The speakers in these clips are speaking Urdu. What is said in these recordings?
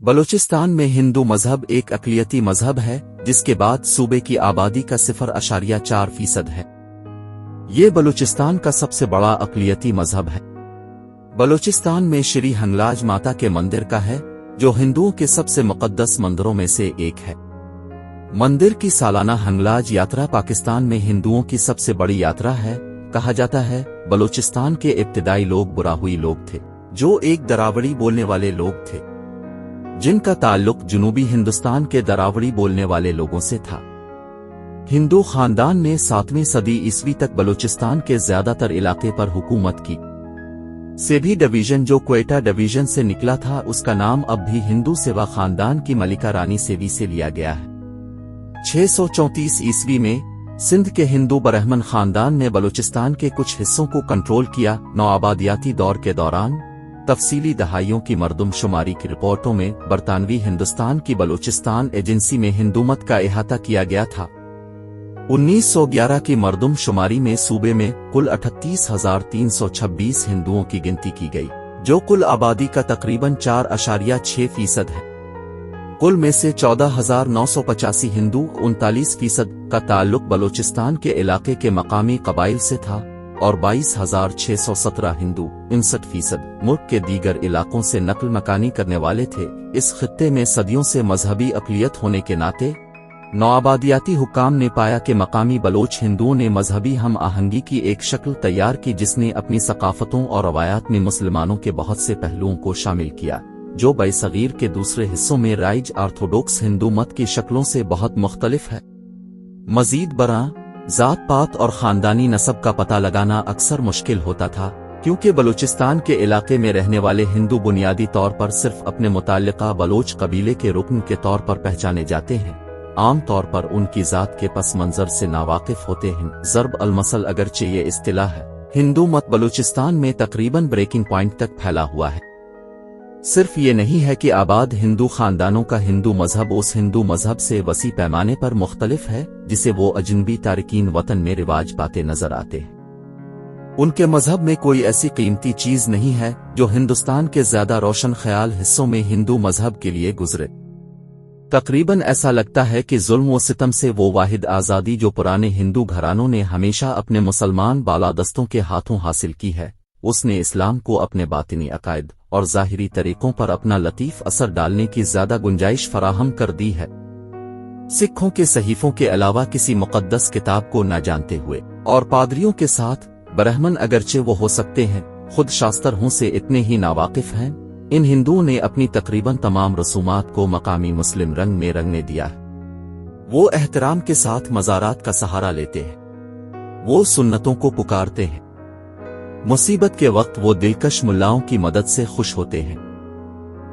بلوچستان میں ہندو مذہب ایک اقلیتی مذہب ہے جس کے بعد صوبے کی آبادی کا 0.4% ہے۔ یہ بلوچستان کا سب سے بڑا اقلیتی مذہب ہے۔ بلوچستان میں شری ہنگلاج ماتا کے مندر کا ہے جو ہندوؤں کے سب سے مقدس مندروں میں سے ایک ہے۔ مندر کی سالانہ ہنگلاج یاترا پاکستان میں ہندوؤں کی سب سے بڑی یاترا ہے۔ کہا جاتا ہے بلوچستان کے ابتدائی لوگ براہوئی لوگ تھے جو ایک دراوڑی بولنے والے لوگ تھے جن کا تعلق جنوبی ہندوستان کے دراوڑی بولنے والے لوگوں سے تھا۔ ہندو خاندان نے 7ویں صدی عیسوی تک بلوچستان کے زیادہ تر علاقے پر حکومت کی۔ سیبھی ڈویژن جو کوئٹہ ڈویژن سے نکلا تھا اس کا نام اب بھی ہندو سیوا خاندان کی ملکہ رانی سیوی سے لیا گیا ہے۔ 634 عیسوی میں سندھ کے ہندو برہمن خاندان نے بلوچستان کے کچھ حصوں کو کنٹرول کیا۔ نوآبادیاتی دور کے دوران تفصیلی دہائیوں کی مردم شماری کی رپورٹوں میں برطانوی ہندوستان کی بلوچستان ایجنسی میں ہندومت کا احاطہ کیا گیا تھا۔ 1911 کی مردم شماری میں صوبے میں کل 38,326 ہندوؤں کی گنتی کی گئی جو کل آبادی کا تقریباً 4.6% ہے۔ کل میں سے 14,985 ہندو 39% کا تعلق بلوچستان کے علاقے کے مقامی قبائل سے تھا اور 22,617 ہندو 59% ملک کے دیگر علاقوں سے نقل مکانی کرنے والے تھے۔ اس خطے میں صدیوں سے مذہبی اقلیت ہونے کے ناطے نوآبادیاتی حکام نے پایا کہ مقامی بلوچ ہندوؤں نے مذہبی ہم آہنگی کی ایک شکل تیار کی جس نے اپنی ثقافتوں اور روایات میں مسلمانوں کے بہت سے پہلوؤں کو شامل کیا جو برصغیر کے دوسرے حصوں میں رائج آرتھوڈوکس ہندو مت کی شکلوں سے بہت مختلف ہے۔ مزید برآں ذات پات اور خاندانی نسب کا پتہ لگانا اکثر مشکل ہوتا تھا کیونکہ بلوچستان کے علاقے میں رہنے والے ہندو بنیادی طور پر صرف اپنے متعلقہ بلوچ قبیلے کے رکن کے طور پر پہچانے جاتے ہیں، عام طور پر ان کی ذات کے پس منظر سے ناواقف ہوتے ہیں۔ ضرب المثل اگرچہ یہ اصطلاح ہے، ہندو مت بلوچستان میں تقریباً بریکنگ پوائنٹ تک پھیلا ہوا ہے۔ صرف یہ نہیں ہے کہ آباد ہندو خاندانوں کا ہندو مذہب اس ہندو مذہب سے وسیع پیمانے پر مختلف ہے جسے وہ اجنبی تارکین وطن میں رواج پاتے نظر آتے ہیں۔ ان کے مذہب میں کوئی ایسی قیمتی چیز نہیں ہے جو ہندوستان کے زیادہ روشن خیال حصوں میں ہندو مذہب کے لیے گزرے۔ تقریباً ایسا لگتا ہے کہ ظلم و ستم سے وہ واحد آزادی جو پرانے ہندو گھرانوں نے ہمیشہ اپنے مسلمان بالادستوں کے ہاتھوں حاصل کی ہے، اس نے اسلام کو اپنے باطنی عقائد اور ظاہری طریقوں پر اپنا لطیف اثر ڈالنے کی زیادہ گنجائش فراہم کر دی ہے۔ سکھوں کے صحیفوں کے علاوہ کسی مقدس کتاب کو نہ جانتے ہوئے اور پادریوں کے ساتھ برہمن اگرچہ وہ ہو سکتے ہیں خود شاستر ہوں سے اتنے ہی ناواقف ہیں، ان ہندوؤں نے اپنی تقریباً تمام رسومات کو مقامی مسلم رنگ میں رنگنے دیا ہے۔ وہ احترام کے ساتھ مزارات کا سہارا لیتے ہیں، وہ سنتوں کو پکارتے ہیں، مصیبت کے وقت وہ دلکش ملاؤں کی مدد سے خوش ہوتے ہیں۔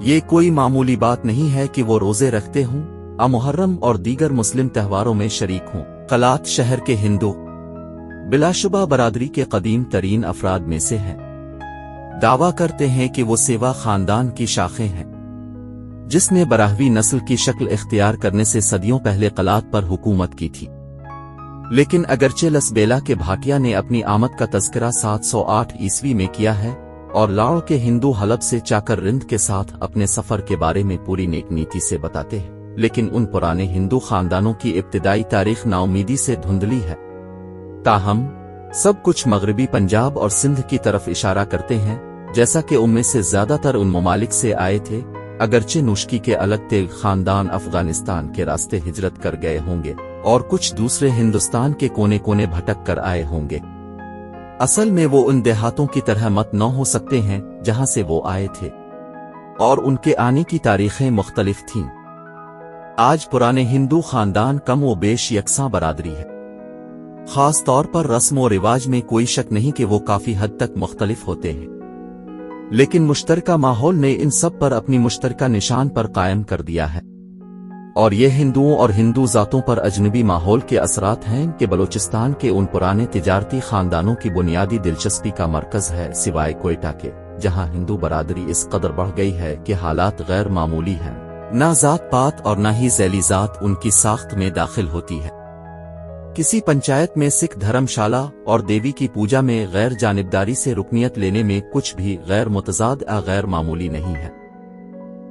یہ کوئی معمولی بات نہیں ہے کہ وہ روزے رکھتے ہوں، محرم اور دیگر مسلم تہواروں میں شریک ہوں۔ قلات شہر کے ہندو بلا شبہ برادری کے قدیم ترین افراد میں سے ہیں۔ دعویٰ کرتے ہیں کہ وہ سیوا خاندان کی شاخیں ہیں جس نے براہوی نسل کی شکل اختیار کرنے سے صدیوں پہلے قلات پر حکومت کی تھی۔ لیکن اگرچہ لسبیلا کے بھاٹیا نے اپنی آمد کا تذکرہ 708 عیسوی میں کیا ہے اور لاؤ کے ہندو حلب سے چاکر رند کے ساتھ اپنے سفر کے بارے میں پوری نیک نیتی سے بتاتے ہیں، لیکن ان پرانے ہندو خاندانوں کی ابتدائی تاریخ نا امیدی سے دھندلی ہے۔ تاہم سب کچھ مغربی پنجاب اور سندھ کی طرف اشارہ کرتے ہیں، جیسا کہ ان میں سے زیادہ تر ان ممالک سے آئے تھے، اگرچہ نوشکی کے الگ تیل خاندان افغانستان کے راستے ہجرت کر گئے ہوں گے اور کچھ دوسرے ہندوستان کے کونے کونے بھٹک کر آئے ہوں گے۔ اصل میں وہ ان دیہاتوں کی طرح مت نہ ہو سکتے ہیں جہاں سے وہ آئے تھے، اور ان کے آنے کی تاریخیں مختلف تھیں۔ آج پرانے ہندو خاندان کم و بیش یکساں برادری ہے، خاص طور پر رسم و رواج میں کوئی شک نہیں کہ وہ کافی حد تک مختلف ہوتے ہیں، لیکن مشترکہ ماحول نے ان سب پر اپنی مشترکہ نشان پر قائم کر دیا ہے، اور یہ ہندوؤں اور ہندو ذاتوں پر اجنبی ماحول کے اثرات ہیں کہ بلوچستان کے ان پرانے تجارتی خاندانوں کی بنیادی دلچسپی کا مرکز ہے، سوائے کوئٹہ کے، جہاں ہندو برادری اس قدر بڑھ گئی ہے کہ حالات غیر معمولی ہیں۔ نہ ذات پات اور نہ ہی ذیلی ذات ان کی ساخت میں داخل ہوتی ہے۔ کسی پنچایت میں سکھ دھرم شالہ اور دیوی کی پوجا میں غیر جانبداری سے رکنیت لینے میں کچھ بھی غیر متضاد غیر معمولی نہیں ہے۔